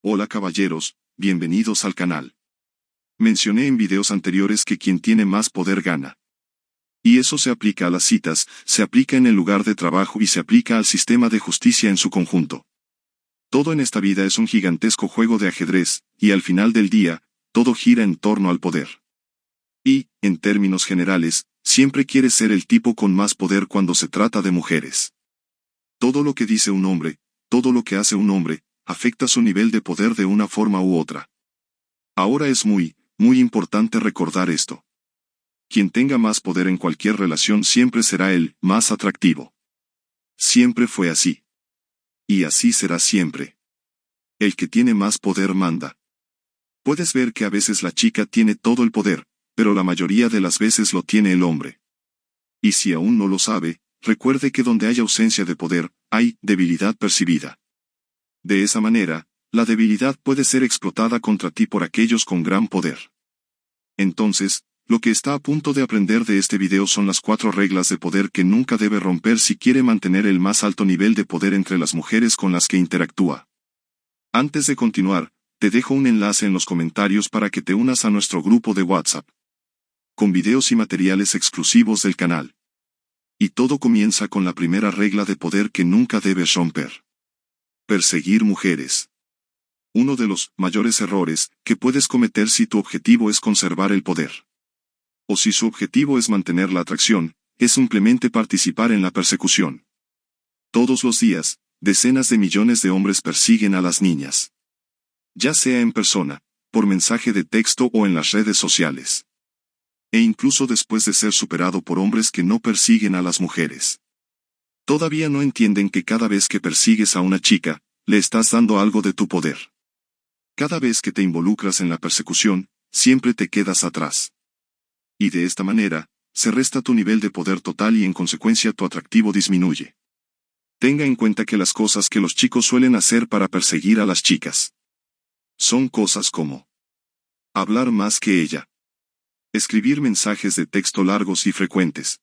Hola caballeros, bienvenidos al canal. Mencioné en videos anteriores que quien tiene más poder gana. Y eso se aplica a las citas, se aplica en el lugar de trabajo y se aplica al sistema de justicia en su conjunto. Todo en esta vida es un gigantesco juego de ajedrez, y al final del día, todo gira en torno al poder. Y, en términos generales, siempre quieres ser el tipo con más poder cuando se trata de mujeres. Todo lo que dice un hombre, todo lo que hace un hombre, afecta su nivel de poder de una forma u otra. Ahora es muy importante recordar esto. Quien tenga más poder en cualquier relación siempre será el más atractivo. Siempre fue así. Y así será siempre. El que tiene más poder manda. Puedes ver que a veces la chica tiene todo el poder, pero la mayoría de las veces lo tiene el hombre. Y si aún no lo sabe, recuerde que donde hay ausencia de poder, hay debilidad percibida. De esa manera, la debilidad puede ser explotada contra ti por aquellos con gran poder. Entonces, lo que está a punto de aprender de este video son las 4 reglas de poder que nunca debe romper si quiere mantener el más alto nivel de poder entre las mujeres con las que interactúa. Antes de continuar, te dejo un enlace en los comentarios para que te unas a nuestro grupo de WhatsApp, con videos y materiales exclusivos del canal. Y todo comienza con la primera regla de poder que nunca debes romper. Perseguir mujeres. Uno de los mayores errores que puedes cometer si tu objetivo es conservar el poder. O si su objetivo es mantener la atracción, es simplemente participar en la persecución. Todos los días, decenas de millones de hombres persiguen a las niñas. Ya sea en persona, por mensaje de texto o en las redes sociales. E incluso después de ser superado por hombres que no persiguen a las mujeres. Todavía no entienden que cada vez que persigues a una chica, le estás dando algo de tu poder. Cada vez que te involucras en la persecución, siempre te quedas atrás. Y de esta manera, se resta tu nivel de poder total y en consecuencia tu atractivo disminuye. Tenga en cuenta que las cosas que los chicos suelen hacer para perseguir a las chicas son cosas como hablar más que ella, escribir mensajes de texto largos y frecuentes,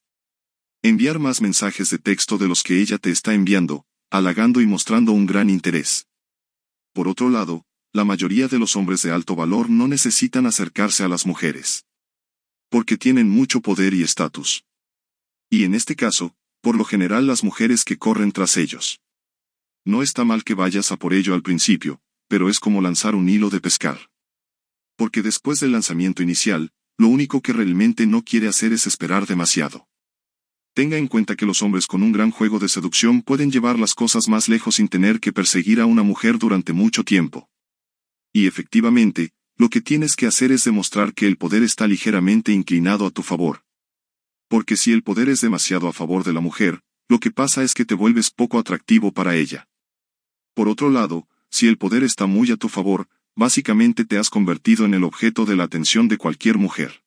enviar más mensajes de texto de los que ella te está enviando, halagando y mostrando un gran interés. Por otro lado, la mayoría de los hombres de alto valor no necesitan acercarse a las mujeres. Porque tienen mucho poder y estatus. Y en este caso, por lo general las mujeres que corren tras ellos. No está mal que vayas a por ello al principio, pero es como lanzar un hilo de pescar. Porque después del lanzamiento inicial, lo único que realmente no quiere hacer es esperar demasiado. Tenga en cuenta que los hombres con un gran juego de seducción pueden llevar las cosas más lejos sin tener que perseguir a una mujer durante mucho tiempo. Y efectivamente, lo que tienes que hacer es demostrar que el poder está ligeramente inclinado a tu favor. Porque si el poder es demasiado a favor de la mujer, lo que pasa es que te vuelves poco atractivo para ella. Por otro lado, si el poder está muy a tu favor, básicamente te has convertido en el objeto de la atención de cualquier mujer.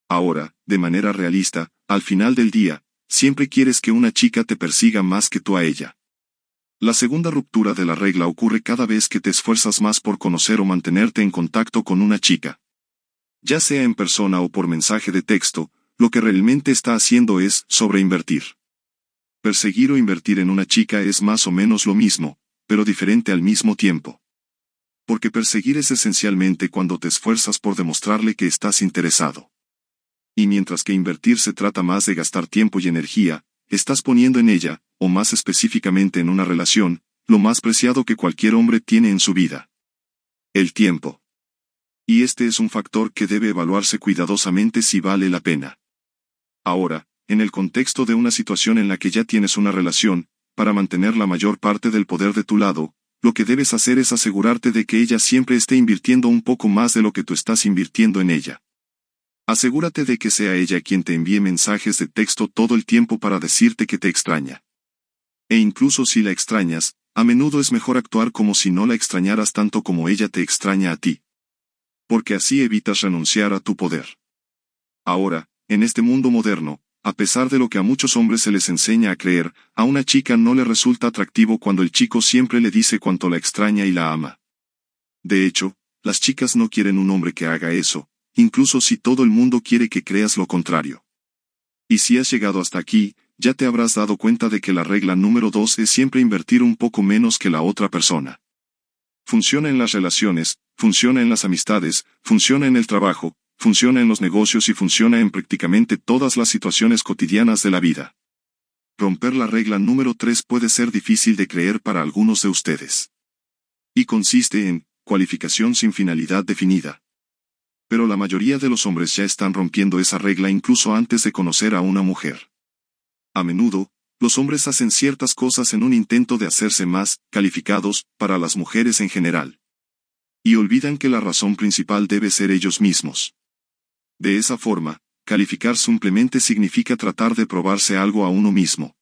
Ahora, de manera realista, al final del día, siempre quieres que una chica te persiga más que tú a ella. La segunda ruptura de la regla ocurre cada vez que te esfuerzas más por conocer o mantenerte en contacto con una chica. Ya sea en persona o por mensaje de texto, lo que realmente está haciendo es sobreinvertir. Perseguir o invertir en una chica es más o menos lo mismo, pero diferente al mismo tiempo. Porque perseguir es esencialmente cuando te esfuerzas por demostrarle que estás interesado. Y mientras que invertir se trata más de gastar tiempo y energía, estás poniendo en ella, o más específicamente en una relación, lo más preciado que cualquier hombre tiene en su vida. El tiempo. Y este es un factor que debe evaluarse cuidadosamente si vale la pena. Ahora, en el contexto de una situación en la que ya tienes una relación, para mantener la mayor parte del poder de tu lado, lo que debes hacer es asegurarte de que ella siempre esté invirtiendo un poco más de lo que tú estás invirtiendo en ella. Asegúrate de que sea ella quien te envíe mensajes de texto todo el tiempo para decirte que te extraña. E incluso si la extrañas, a menudo es mejor actuar como si no la extrañaras tanto como ella te extraña a ti. Porque así evitas renunciar a tu poder. Ahora, en este mundo moderno, a pesar de lo que a muchos hombres se les enseña a creer, a una chica no le resulta atractivo cuando el chico siempre le dice cuánto la extraña y la ama. De hecho, las chicas no quieren un hombre que haga eso, incluso si todo el mundo quiere que creas lo contrario. Y si has llegado hasta aquí, ya te habrás dado cuenta de que la regla número 2 es siempre invertir un poco menos que la otra persona. Funciona en las relaciones, funciona en las amistades, funciona en el trabajo, funciona en los negocios y funciona en prácticamente todas las situaciones cotidianas de la vida. Romper la regla número 3 puede ser difícil de creer para algunos de ustedes. Y consiste en cualificación sin finalidad definida. Pero la mayoría de los hombres ya están rompiendo esa regla incluso antes de conocer a una mujer. A menudo, los hombres hacen ciertas cosas en un intento de hacerse más calificados para las mujeres en general. Y olvidan que la razón principal debe ser ellos mismos. De esa forma, calificar simplemente significa tratar de probarse algo a uno mismo.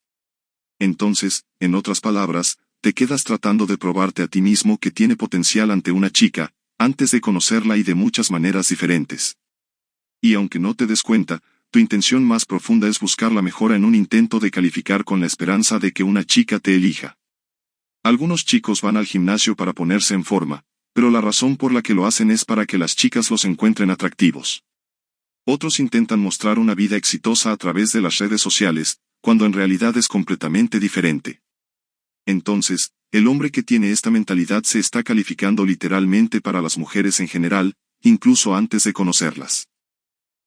Entonces, en otras palabras, te quedas tratando de probarte a ti mismo que tiene potencial ante una chica, antes de conocerla y de muchas maneras diferentes. Y aunque no te des cuenta, tu intención más profunda es buscar la mejora en un intento de calificar con la esperanza de que una chica te elija. Algunos chicos van al gimnasio para ponerse en forma, pero la razón por la que lo hacen es para que las chicas los encuentren atractivos. Otros intentan mostrar una vida exitosa a través de las redes sociales, cuando en realidad es completamente diferente. Entonces, el hombre que tiene esta mentalidad se está calificando literalmente para las mujeres en general, incluso antes de conocerlas.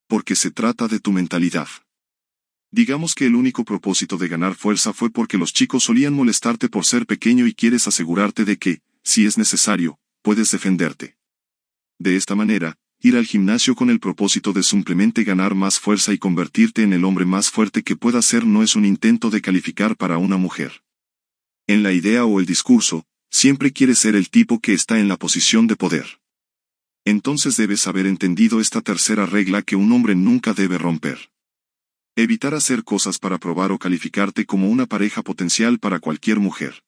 Porque se trata de tu mentalidad. Digamos que el único propósito de ganar fuerza fue porque los chicos solían molestarte por ser pequeño y quieres asegurarte de que, si es necesario, puedes defenderte. De esta manera, ir al gimnasio con el propósito de simplemente ganar más fuerza y convertirte en el hombre más fuerte que puedas ser no es un intento de calificar para una mujer. En la idea o el discurso, siempre quieres ser el tipo que está en la posición de poder. Entonces debes haber entendido esta tercera regla que un hombre nunca debe romper. Evitar hacer cosas para probar o calificarte como una pareja potencial para cualquier mujer.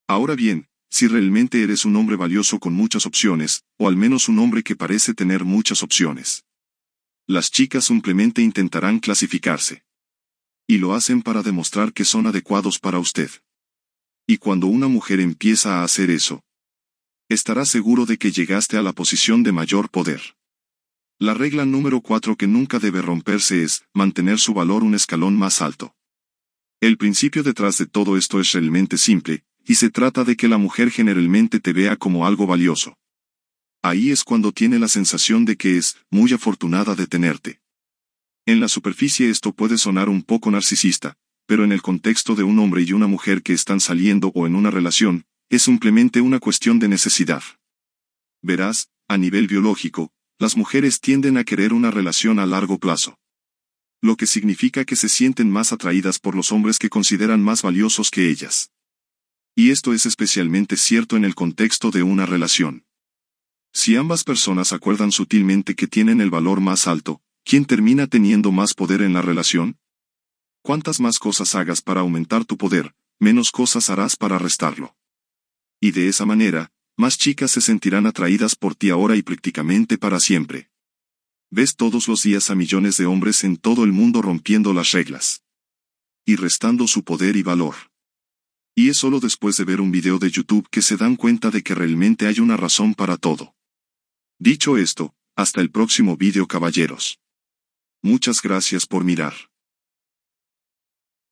Ahora bien, si realmente eres un hombre valioso con muchas opciones, o al menos un hombre que parece tener muchas opciones, las chicas simplemente intentarán clasificarse. Y lo hacen para demostrar que son adecuados para usted. Y cuando una mujer empieza a hacer eso, estará seguro de que llegaste a la posición de mayor poder. La regla número 4 que nunca debe romperse es mantener su valor un escalón más alto. El principio detrás de todo esto es realmente simple, y se trata de que la mujer generalmente te vea como algo valioso. Ahí es cuando tiene la sensación de que es muy afortunada de tenerte. En la superficie esto puede sonar un poco narcisista, pero en el contexto de un hombre y una mujer que están saliendo o en una relación, es simplemente una cuestión de necesidad. Verás, a nivel biológico, las mujeres tienden a querer una relación a largo plazo. Lo que significa que se sienten más atraídas por los hombres que consideran más valiosos que ellas. Y esto es especialmente cierto en el contexto de una relación. Si ambas personas acuerdan sutilmente que tienen el valor más alto, ¿quién termina teniendo más poder en la relación? Cuantas más cosas hagas para aumentar tu poder, menos cosas harás para restarlo. Y de esa manera, más chicas se sentirán atraídas por ti ahora y prácticamente para siempre. Ves todos los días a millones de hombres en todo el mundo rompiendo las reglas. Y restando su poder y valor. Y es solo después de ver un video de YouTube que se dan cuenta de que realmente hay una razón para todo. Dicho esto, hasta el próximo video, caballeros. Muchas gracias por mirar.